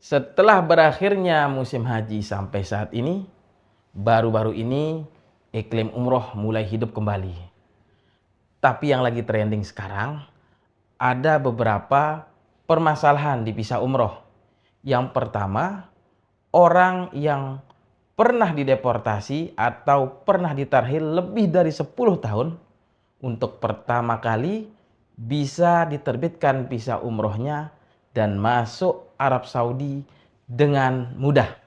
Setelah berakhirnya musim haji sampai saat ini, baru-baru ini iklim umroh mulai hidup kembali. Tapi yang lagi trending sekarang, ada beberapa permasalahan di visa umroh. Yang pertama, orang yang pernah dideportasi atau pernah ditarhil lebih dari 10 tahun, untuk pertama kali bisa diterbitkan visa umrohnya dan masuk Arab Saudi dengan mudah.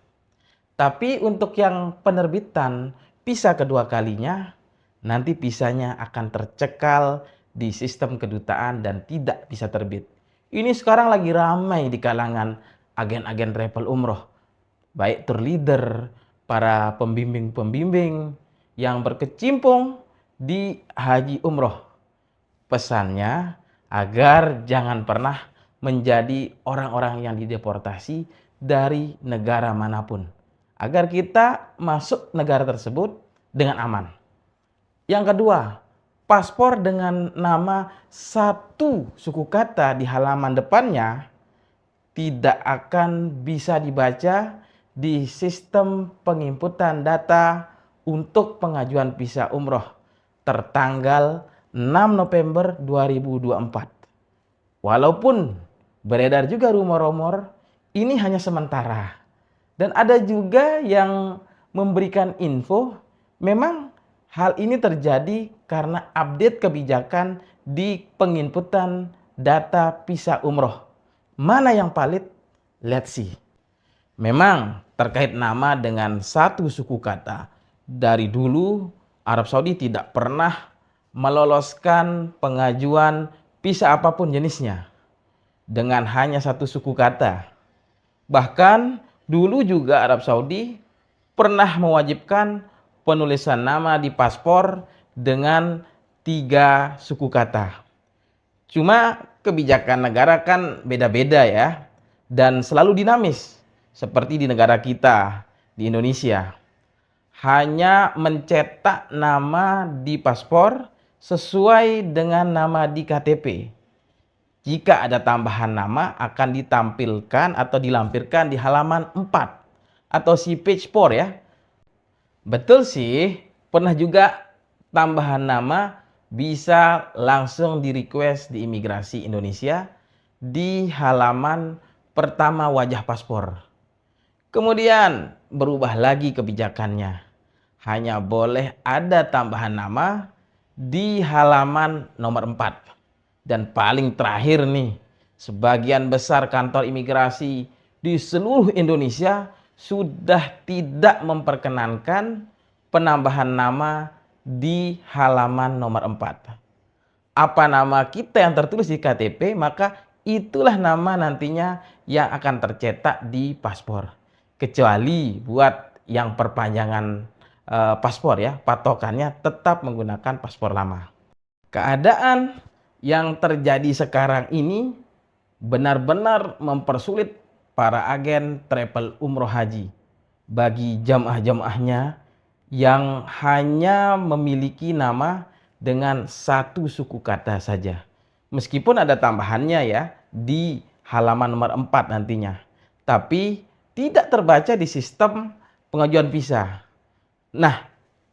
Tapi untuk yang penerbitan visa kedua kalinya, nanti visanya akan tercekal di sistem kedutaan dan tidak bisa terbit. Ini sekarang lagi ramai di kalangan agen-agen travel umroh, baik tour leader, para pembimbing-pembimbing yang berkecimpung di haji umroh. Pesannya agar jangan pernah menjadi orang-orang yang dideportasi dari negara manapun, agar kita masuk negara tersebut dengan aman. Yang kedua, paspor dengan nama satu suku kata di halaman depannya tidak akan bisa dibaca di sistem penginputan data untuk pengajuan visa umroh tertanggal 6 November 2024. Walaupun beredar juga rumor-rumor, ini hanya sementara. Dan ada juga yang memberikan info, memang hal ini terjadi karena update kebijakan di penginputan data visa umroh. Mana yang valid? Let's see. Memang terkait nama dengan satu suku kata, dari dulu Arab Saudi tidak pernah meloloskan pengajuan visa apapun jenisnya dengan hanya satu suku kata. Bahkan dulu juga Arab Saudi pernah mewajibkan penulisan nama di paspor dengan 3 suku kata. Cuma kebijakan negara kan beda-beda ya, dan selalu dinamis. Seperti di negara kita, di Indonesia. Hanya mencetak nama di paspor sesuai dengan nama di KTP. Jika ada tambahan nama akan ditampilkan atau dilampirkan di halaman 4 atau si page 4 ya. Betul sih, pernah juga tambahan nama bisa langsung di request di imigrasi Indonesia di halaman pertama wajah paspor. Kemudian berubah lagi kebijakannya. Hanya boleh ada tambahan nama di halaman nomor 4. Dan paling terakhir nih, sebagian besar kantor imigrasi di seluruh Indonesia sudah tidak memperkenankan penambahan nama di halaman nomor 4. Apa nama kita yang tertulis di KTP, maka itulah nama nantinya yang akan tercetak di paspor. Kecuali buat yang perpanjangan paspor ya, patokannya tetap menggunakan paspor lama. Keadaan yang terjadi sekarang ini benar-benar mempersulit para agen travel umroh haji bagi jamaah-jamaahnya yang hanya memiliki nama dengan satu suku kata saja. Meskipun ada tambahannya ya di halaman nomor 4 nantinya. Tapi tidak terbaca di sistem pengajuan visa. Nah,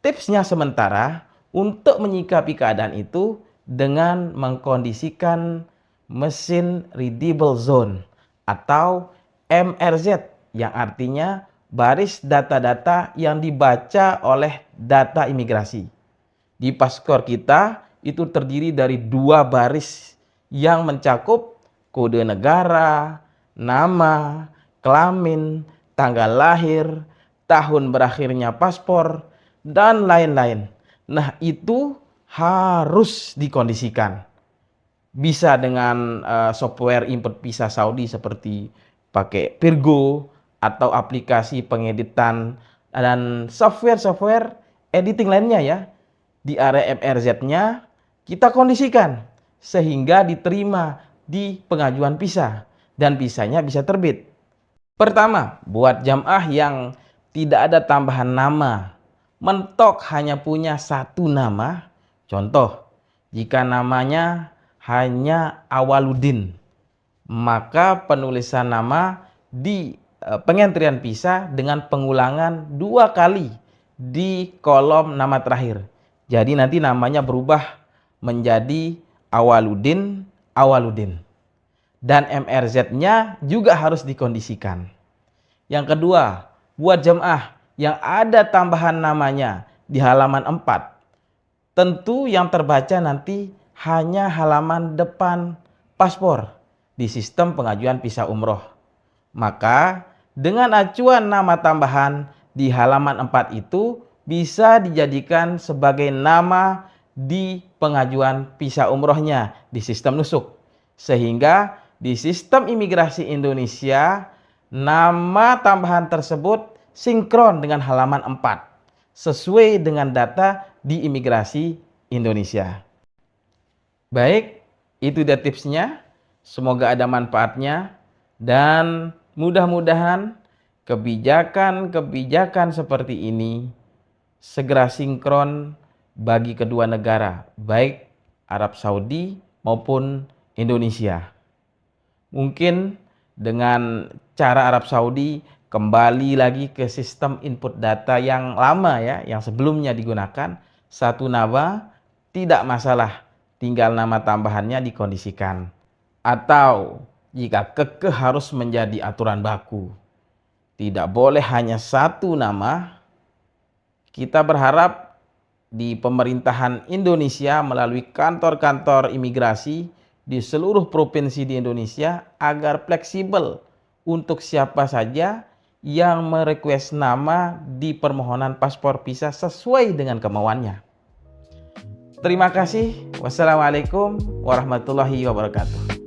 tipsnya sementara untuk menyikapi keadaan itu dengan mengkondisikan mesin readable zone atau MRZ, yang artinya baris data-data yang dibaca oleh data imigrasi. Di paspor kita itu terdiri dari 2 baris yang mencakup kode negara, nama, kelamin, tanggal lahir, tahun berakhirnya paspor, dan lain-lain. Nah, itu harus dikondisikan. Bisa dengan software input visa Saudi seperti pakai Virgo atau aplikasi pengeditan dan software editing lainnya ya. Di area MRZ-nya kita kondisikan sehingga diterima di pengajuan visa dan visanya bisa terbit. Pertama, buat jamaah yang tidak ada tambahan nama, mentok hanya punya satu nama. Contoh, jika namanya hanya Awaludin, maka penulisan nama di pengentrian visa dengan pengulangan 2 kali di kolom nama terakhir. Jadi nanti namanya berubah menjadi Awaludin Awaludin. Dan MRZ-nya juga harus dikondisikan. Yang kedua, buat jemaah yang ada tambahan namanya di halaman 4, tentu yang terbaca nanti hanya halaman depan paspor di sistem pengajuan visa umroh. Maka dengan acuan nama tambahan di halaman 4 itu bisa dijadikan sebagai nama di pengajuan visa umrohnya di sistem nusuk. Sehingga di sistem imigrasi Indonesia nama tambahan tersebut sinkron dengan halaman 4 sesuai dengan data di imigrasi Indonesia. Baik, itu dia tipsnya. Semoga ada manfaatnya dan mudah-mudahan kebijakan-kebijakan seperti ini segera sinkron bagi kedua negara, baik Arab Saudi maupun Indonesia. Mungkin dengan cara Arab Saudi kembali lagi ke sistem input data yang lama ya, yang sebelumnya digunakan, satu nama tidak masalah, tinggal nama tambahannya dikondisikan. Atau jika kekeh harus menjadi aturan baku, tidak boleh hanya satu nama, kita berharap di pemerintahan Indonesia melalui kantor-kantor imigrasi di seluruh provinsi di Indonesia agar fleksibel untuk siapa saja yang merequest nama di permohonan paspor visa sesuai dengan kemauannya. Terima kasih. Wassalamualaikum warahmatullahi wabarakatuh.